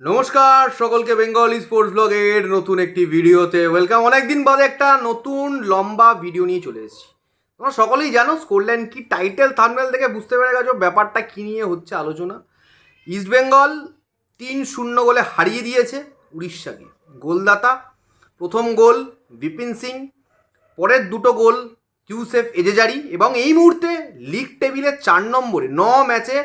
নমস্কার সকলকে, বেঙ্গল স্পোর্টস ব্লগের নতুন একটি ভিডিওতে ওয়েলকাম। অনেকদিন বাদে একটা নতুন লম্বা ভিডিও নিয়ে চলে এসেছি। তোমরা সকলেই জানো স্কোরলাইন কি, টাইটেল থাম্বনেল থেকে বুঝতে পেরে গেছো ব্যাপারটা কী নিয়ে হচ্ছে আলোচনা। ইস্টবেঙ্গল 3-0 গোলে হারিয়ে দিয়েছে উড়িষ্যাকে। গোলদাতা প্রথম গোল বিপিন সিং, পরের দুটো গোল ইউসেফ এজেজারি, এবং এই মুহূর্তে লিগ টেবিলে 4 নম্বরে। 9 ম্যাচে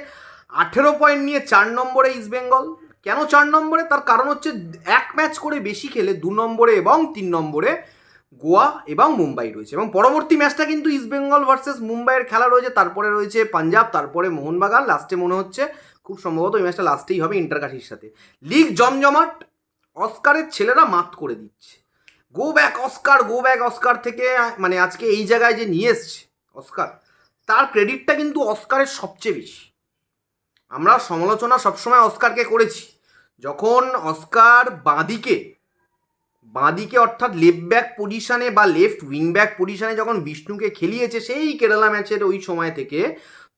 18 পয়েন্ট নিয়ে 4 নম্বরে ইস্টবেঙ্গল। কেন 4 নম্বরে? তার কারণ হচ্ছে এক ম্যাচ করে বেশি খেলে 2 নম্বরে এবং 3 নম্বরে গোয়া এবং মুম্বাই রয়েছে, এবং পরবর্তী ম্যাচটা কিন্তু ইস্টবেঙ্গল ভার্সেস মুম্বাইয়ের খেলা রয়েছে। তারপরে রয়েছে পাঞ্জাব, তারপরে মোহনবাগান, লাস্টে মনে হচ্ছে খুব সম্ভবত ওই ম্যাচটা লাস্টেই হবে ইন্টারকাশির সাথে। লিগ জমজমাট, অস্কারের ছেলেরা মাত করে দিচ্ছে। Go back Oscar, go back Oscar থেকে মানে আজকে এই জায়গায় যে নিয়ে এসছে অস্কার, তার ক্রেডিটটা কিন্তু অস্কারের সবচেয়ে বেশি। আমরা সমালোচনা সবসময় অস্কারকে করেছি, যখন অস্কার বাঁদিকে অর্থাৎ লেফট ব্যাক পজিশানে বা লেফট উইং ব্যাক পজিশানে যখন বিষ্ণুকে খেলিয়েছে সেই কেরালা ম্যাচের ওই সময় থেকে,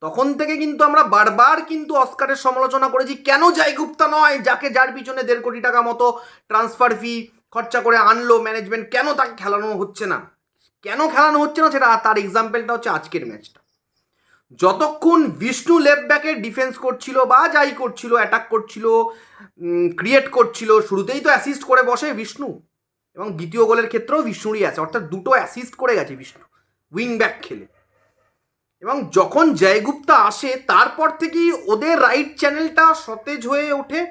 তখন থেকে কিন্তু আমরা বারবার কিন্তু অস্কারের সমালোচনা করেছি। কেন জয়গুপ্তা নয়, যার পিছনে 1.5 কোটি টাকা মতো ট্রান্সফার ফি খরচা করে আনলো ম্যানেজমেন্ট, কেন তাকে খেলানো হচ্ছে না? সেটা তার এক্সাম্পলটা হচ্ছে আজকের ম্যাচটা। যতক্ষণ বিষ্ণু লেফট ব্যাকে ডিফেন্স করছিল বা যাই করছিল, অ্যাটাক করছিল, ক্রিয়েট করছিল, শুরুতেই তো অ্যাসিস্ট করে বসে বিষ্ণু, এবং দ্বিতীয় গোলের ক্ষেত্রেও বিষ্ণুরই আছে, অর্থাৎ দুটো অ্যাসিস্ট করে গেছে বিষ্ণু উইং ব্যাক খেলে। এবং যখন জয়গুপ্তা আসে তারপর থেকেই ওদের রাইট চ্যানেলটা সতেজ হয়ে ওঠে,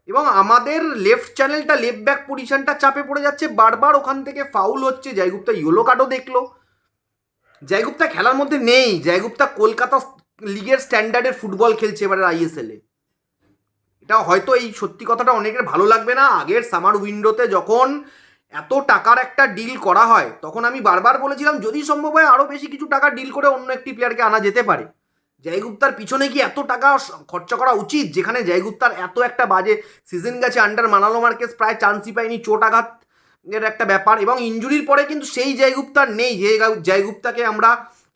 এবং আমাদের লেফট চ্যানেলটা, লেফট ব্যাক পজিশনটা চাপে পড়ে যাচ্ছে। বারবার ওখান থেকে ফাউল হচ্ছে, জয়গুপ্তা ইয়েলো কার্ডও দেখলো। জয়গুপ্তা খেলার মধ্যে নেই। জয়গুপ্তা কলকাতা লিগের স্ট্যান্ডার্ডের ফুটবল খেলছে এবারে আইএসএলে। এটা হয়তো এই সত্যি কথাটা অনেকের ভালো লাগবে না। আগের সামার উইন্ডোতে যখন এত টাকার একটা ডিল করা হয়, তখন আমি বারবার বলেছিলাম যদি সম্ভব হয় আরও বেশি কিছু টাকা ডিল করে অন্য একটি প্লেয়ারকে আনা যেতে পারে। জয়গুপ্তার পিছনে কি এত টাকা খরচা করা উচিত, যেখানে জয়গুপ্তার এত একটা বাজে সিজন গেছে, আন্ডার মানালো মার্কেস প্রায় চান্সই পায়নি, চোট আঘাত এর একটা ব্যাপার, এবং ইঞ্জুরির পরে কিন্তু সেই জয়গুপ্তার নেই যে জয়গুপ্তাকে আমরা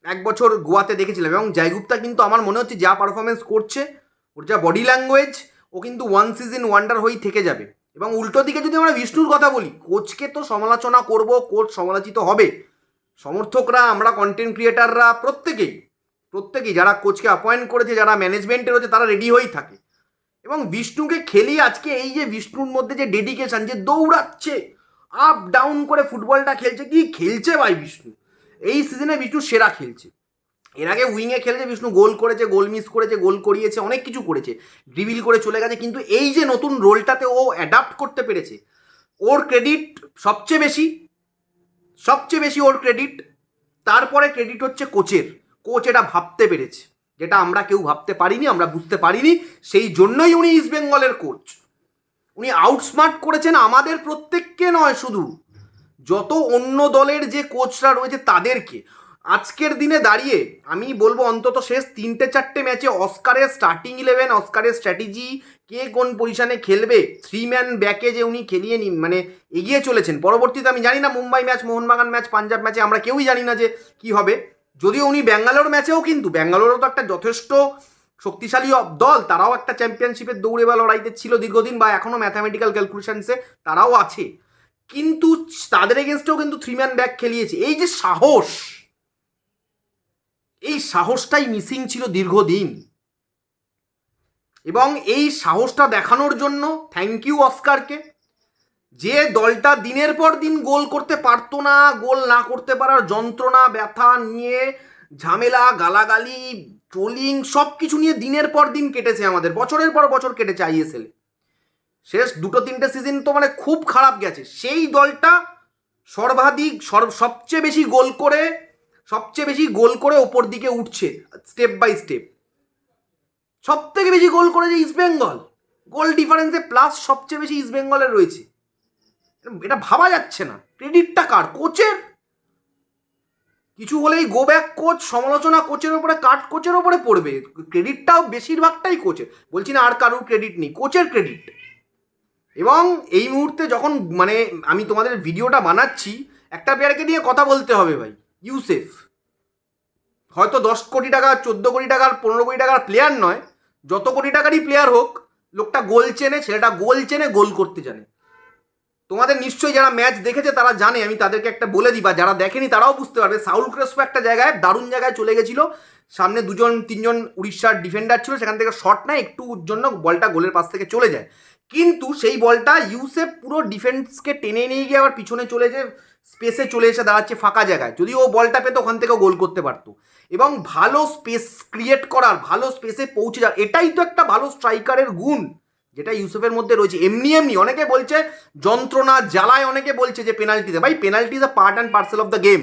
1 বছর গোয়াতে দেখেছিলাম। এবং জয়গুপ্তা কিন্তু আমার মনে হচ্ছে যা পারফরমেন্স করছে, ওর যা বডি ল্যাঙ্গুয়েজ, ও কিন্তু 1 সিজন ওয়ান্ডার হয়েই থেকে যাবে। এবং উল্টো দিকে যদি আমরা বিষ্ণুর কথা বলি, কোচকে তো সমালোচনা করব, কোচ সমালোচিত হবে, সমর্থকরা, আমরা কন্টেন্ট ক্রিয়েটাররা, প্রত্যেকেই যারা কোচকে অ্যাপয়েন্ট করেছে, যারা ম্যানেজমেন্টে রয়েছে, তারা রেডি হয়েই থাকে। এবং বিষ্ণুকে খেলিয়ে আজকে এই যে বিষ্ণুর মধ্যে যে ডেডিকেশন, যে দৌড়াচ্ছে, আপ ডাউন করে ফুটবলটা খেলছে, কি খেলছে ভাই বিষ্ণু! এই সিজনে বিষ্ণু সেরা খেলছে। এর আগে উইংয়ে খেলেছে বিষ্ণু, গোল করেছে, গোল মিস করেছে, গোল করিয়েছে, অনেক কিছু করেছে, ড্রিবিল করে চলে গেছে, কিন্তু এই যে নতুন রোলটাতে ও অ্যাডাপ্ট করতে পেরেছে, ওর ক্রেডিট সবচেয়ে বেশি ওর ক্রেডিট। তারপরে ক্রেডিট হচ্ছে কোচের। কোচ এটা ভাবতে পেরেছে, যেটা আমরা কেউ ভাবতে পারিনি, আমরা বুঝতে পারিনি। সেই জন্যই উনি ইস্ট বেঙ্গলের কোচ। উনি আউটস্মার্ট করেছেন আমাদের প্রত্যেককে নয়, শুধু যত অন্য দলের যে কোচরা রয়েছে তাদেরকে। আজকের দিনে দাঁড়িয়ে আমি বলবো অন্তত শেষ 3-4 ম্যাচে অস্কারের স্টার্টিং 11, অস্কারের স্ট্র্যাটেজি, কে কোন পজিশনে খেলবে, 3 ম্যান ব্যাকে যে উনি খেলিয়ে মানে এগিয়ে চলেছেন। পরবর্তীতে আমি জানি না মুম্বাই ম্যাচ, মোহনবাগান ম্যাচ, পাঞ্জাব ম্যাচে আমরা কেউই জানি না যে কি হবে। যদিও উনি ব্যাঙ্গালোর ম্যাচেও, কিন্তু ব্যাঙ্গালোরও তো একটা যথেষ্ট শক্তিশালী দল, তারাও একটা চ্যাম্পিয়নশিপের দৌড়ে বা লড়াইতে ছিল দীর্ঘদিন, বা এখনও ম্যাথামেটিক্যাল ক্যালকুলেশনসে তারাও আছে, কিন্তু তাদের এগেনস্টেও কিন্তু 3 ম্যান ব্যাক খেলিয়েছে। এই যে সাহস, এই সাহসটাই মিসিং ছিল দীর্ঘদিন, এবং এই সাহসটা দেখানোর জন্য থ্যাংক ইউ অস্কারকে। যে দলটা দিনের পর দিন গোল করতে পারতো না, গোল না করতে পারার যন্ত্রণা, ব্যথা নিয়ে ঝামেলা, গালাগালি, ট্রোলিং, সব কিছু নিয়ে দিনের পর দিন কেটেছে, আমাদের বছরের পর বছর কেটেছে আইএসএলে। শেষ 2-3টে সিজন তো মানে খুব খারাপ গেছে। সেই দলটা সবচেয়ে বেশি গোল করে ওপর দিকে উঠছে স্টেপ বাই স্টেপ। সব থেকে বেশি গোল করেছে ইস্টবেঙ্গল, গোল ডিফারেন্সে প্লাস সবচেয়ে বেশি ইস্টবেঙ্গলের রয়েছে। এটা ভাবা যাচ্ছে না। ক্রেডিটটা কার? কোচের। কিছু হলেই গো ব্যাক কোচ, সমালোচনা কোচের ওপরে, কোচের ওপরে পড়বে। ক্রেডিটটাও বেশিরভাগটাই কোচের, বলছি না আর কারুর ক্রেডিট নেই, কোচের ক্রেডিট। এবং এই মুহূর্তে যখন মানে আমি তোমাদের ভিডিওটা বানাচ্ছি, একটা প্লেয়ারকে নিয়ে কথা বলতে হবে ভাই, ইউসেফ। হয়তো 10 কোটি টাকা, 14 কোটি টাকার, 15 কোটি টাকার প্লেয়ার নয়, যত কোটি টাকারই প্লেয়ার হোক, লোকটা গোল চেনে, ছেলেটা গোল চেনে, গোল করতে জানে। তোমাদের নিশ্চয়ই যারা ম্যাচ দেখেছে তারা জানে, আমি তাদেরকে একটা বলে দিই, বা যারা দেখেনি তারাও বুঝতে পারবে। সাউল ক্রেসপো একটা জায়গায় দারুণ জায়গায় চলে গেছিলো, সামনে 2-3জন উড়িষ্যার ডিফেন্ডার ছিল, সেখান থেকে শট নেয়, একটু জন্য বলটা গোলের পাশ থেকে চলে যায়। কিন্তু সেই বলটা ইউসেফ পুরো ডিফেন্সকে টেনে নিয়ে গিয়ে আবার পিছনে চলে যে স্পেসে চলে এসে দাঁড়াচ্ছে ফাঁকা জায়গায়, যদি ও বলটা পেতো ওখান থেকেও গোল করতে পারতো। এবং ভালো স্পেস ক্রিয়েট করার, ভালো স্পেসে পৌঁছে যাওয়ার, এটাই তো একটা ভালো স্ট্রাইকারের গুণ, যেটা ইউসুফের মধ্যে রয়েছে। এমনি অনেকে বলছে যন্ত্রণা জ্বালায়, অনেকে বলছে যে পেনাল্টিতে, ভাই penalty is a part and parcel of the game.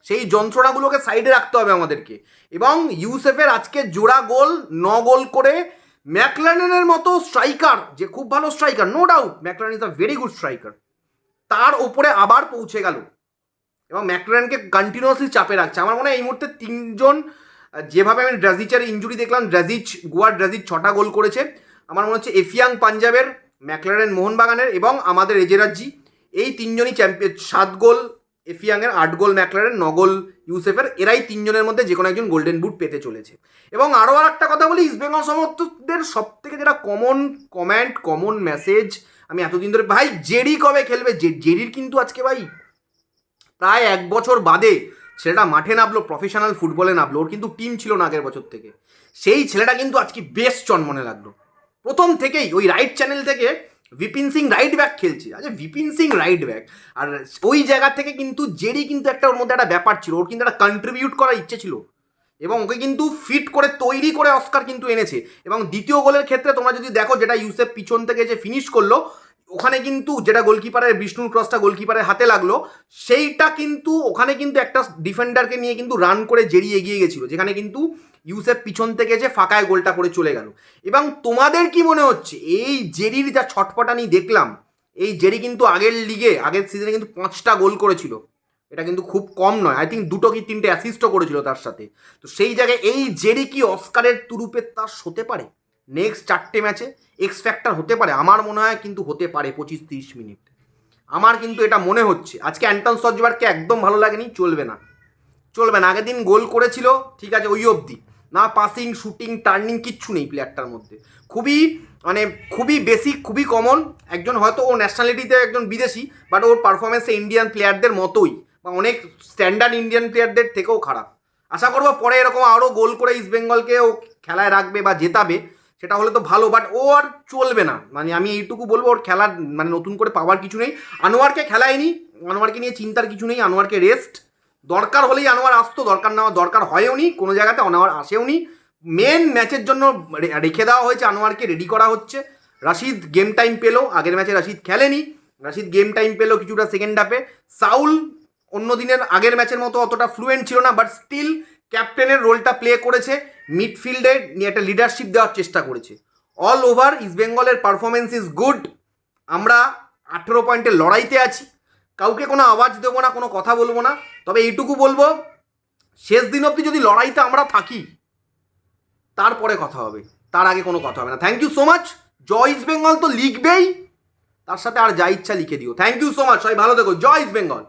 সেই যন্ত্রণাগুলোকে সাইডে রাখতে হবে আমাদেরকে। এবং ইউসেফের আজকে জোড়া গোল, 9 গোল করে ম্যাকলারেনের মতো স্ট্রাইকার, যে খুব ভালো striker, no doubt McLaren is a very good striker, তার ওপরে আবার পৌঁছে গেল এবং ম্যাকলারেনকে কন্টিনিউয়াসলি চাপে রাখছে। আমার মনে হয় এই মুহূর্তে 3জন, যেভাবে আমি ড্রাজিচের ইঞ্জুরি দেখলাম, গোয়ার ড্রাজিচ 6টা গোল করেছে, আমার মনে হচ্ছে এফিয়াং পাঞ্জাবের, ম্যাকলারেন মোহনবাগানের এবং আমাদের এজেরাজি, এই 3জনই চ্যাম্পিয়ন। 7 গোল এফিয়াংয়ের, 8 গোল ম্যাকলারেন, 9 গোল ইউসেফের, এরাই 3জনের মধ্যে যে কোনো একজন গোল্ডেন বুট পেতে চলেছে। এবং আরও আর একটা কথা বলি, ইস্টবেঙ্গল সমর্থকদের সব থেকে যেটা কমন কমেন্ট, কমন মেসেজ আমি এতদিন ধরে, ভাই জেরি কবে খেলবে? জেরির কিন্তু আজকে ভাই প্রায় 1 বছর বাদে ছেলেটা মাঠে নামলো, প্রফেশনাল ফুটবলে নামলো, ওর কিন্তু টিম ছিল না আগের বছর থেকে। সেই ছেলেটা কিন্তু আজকে বেশ চনমনে লাগলো প্রথম থেকেই। ওই রাইট চ্যানেল থেকে বিপিন সিং রাইট ব্যাক খেলছে, আচ্ছা বিপিন সিং রাইট ব্যাক, আর ওই জায়গা থেকে কিন্তু জেরি কিন্তু একটা ওর মধ্যে একটা ব্যাপার ছিল, ওর কিন্তু একটা কন্ট্রিবিউট করার ইচ্ছে ছিল এবং ওকে কিন্তু ফিট করে তৈরি করে অস্কার কিন্তু এনেছে। এবং দ্বিতীয় গোলের ক্ষেত্রে তোমরা যদি দেখো, যেটা ইউসেফ পিছন থেকে যে ফিনিশ করলো, ওখানে কিন্তু যেটা গোলকিপারের বিষ্ণুর ক্রসটা গোলকিপারের হাতে লাগলো, সেইটা কিন্তু ওখানে কিন্তু একটা ডিফেন্ডারকে নিয়ে কিন্তু রান করে জেরি এগিয়ে গেছিলো, যেখানে কিন্তু ইউসেফ পিছন থেকে যে ফাঁকায় গোলটা করে চলে গেল। এবং তোমাদের কি মনে হচ্ছে এই জেরির যা ছটফটানি দেখলাম, এই জেরি কিন্তু আগের লিগে, আগের সিজনে কিন্তু 5টা গোল করেছিল, এটা কিন্তু খুব কম নয়। আই থিঙ্ক 2 কি 3টে অ্যাসিস্টও করেছিল তার সাথে। তো সেই জায়গায় এই জেরি কি অস্কারের তুরুপে তাস হতে পারে? নেক্সট 4টে ম্যাচে এক্স ফ্যাক্টর হতে পারে, আমার মনে হয় কিন্তু হতে পারে 25-30 মিনিট, আমার কিন্তু এটা মনে হচ্ছে। আজকে অ্যান্টন সজবারকে একদম ভালো লাগেনি, চলবে না, চলবে না। আগের দিন গোল করেছিল ঠিক আছে, ওই অবধি, না পাসিং, শুটিং, টার্নিং কিচ্ছু নেই প্লেয়ারটার মধ্যে, খুবই মানে খুবই বেসিক, খুবই কমন। একজন হয়তো ও ন্যাশনালিটিতে একজন বিদেশি, বাট ওর পারফরমেন্সে ইন্ডিয়ান প্লেয়ারদের মতোই, বা অনেক স্ট্যান্ডার্ড ইন্ডিয়ান প্লেয়ারদের থেকেও খারাপ। আশা করবো পরে এরকম আরও গোল করে ইস্ট বেঙ্গলকে ও খেলায় রাখবে বা জেতাবে, সেটা হলে তো ভালো, বাট ও আর চলবে না। মানে আমি এইটুকু বলবো, ওর খেলার মানে নতুন করে পাওয়ার কিছু নেই। আনোয়ারকে খেলায়নি, আনোয়ারকে নিয়ে চিন্তার কিছু নেই, আনোয়ারকে রেস্ট, দরকার হলেই আনোয়ার আসতো, দরকার নেওয়া দরকার হয়ও নি, কোনো জায়গাতে আনোয়ার আসেও নি। মেন ম্যাচের জন্য রেখে দেওয়া হয়েছে, আনোয়ারকে রেডি করা হচ্ছে। রাশিদ গেম টাইম পেলো, আগের ম্যাচে রাশিদ খেলেনি, রাশিদ গেম টাইম পেলো কিছুটা সেকেন্ড হাফে। সাউল অন্য দিনের আগের ম্যাচের মতো অতটা ফ্লুয়েন্ট ছিল না, বাট স্টিল ক্যাপ্টেনের রোলটা প্লে করেছে, মিডফিল্ডে নিয়ে একটা লিডারশিপ দেওয়ার চেষ্টা করেছে। অল ওভার ইস্ট বেঙ্গলের পারফরমেন্স ইজ গুড। আমরা 18 পয়েন্টের লড়াইতে আছি, কাউকে কোনো আওয়াজ দেবো না, কোনো কথা বলবো না, তবে এইটুকু বলবো, শেষ দিন অবধি যদি লড়াইতে আমরা থাকি তারপরে কথা হবে, তার আগে কোনো কথা হবে না। Thank you so much. জয় ইস্ট বেঙ্গল তো লিখবেই, তার সাথে আর যা ইচ্ছা লিখে দিও। থ্যাংক ইউ সো মাচ, সবাই ভালো থেকো। জয় ইস্ট বেঙ্গল।